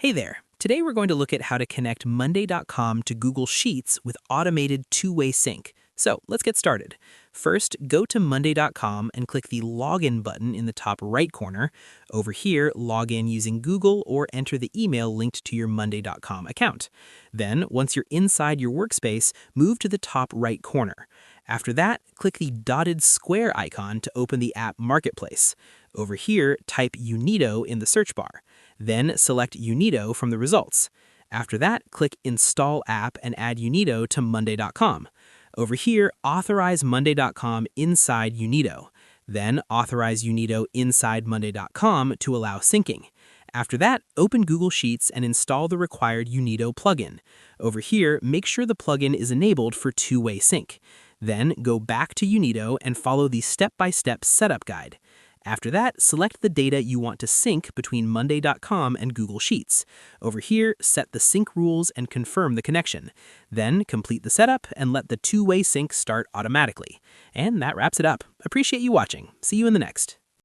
Hey there. Today we're going to look at how to connect Monday.com to Google Sheets with automated two-way sync. So let's get started. First, go to Monday.com and click the Login button in the top right corner. Over here, log in using Google or enter the email linked to your Monday.com account. Then, once you're inside your workspace, move to the top right corner. After that, click the dotted square icon to open the app Marketplace. Over here, type Unido in the search bar. Then select Unido from the results. After that, click Install App and add Unido to Monday.com. Over here, authorize Monday.com inside Unido. Then authorize Unido inside Monday.com to allow syncing. After that, open Google Sheets and install the required Unido plugin. Over here, make sure the plugin is enabled for two-way sync. Then go back to Unido and follow the step-by-step setup guide. After that, select the data you want to sync between Monday.com and Google Sheets. Over here, set the sync rules and confirm the connection. Then complete the setup and let the two-way sync start automatically. And that wraps it up. Appreciate you watching. See you in the next.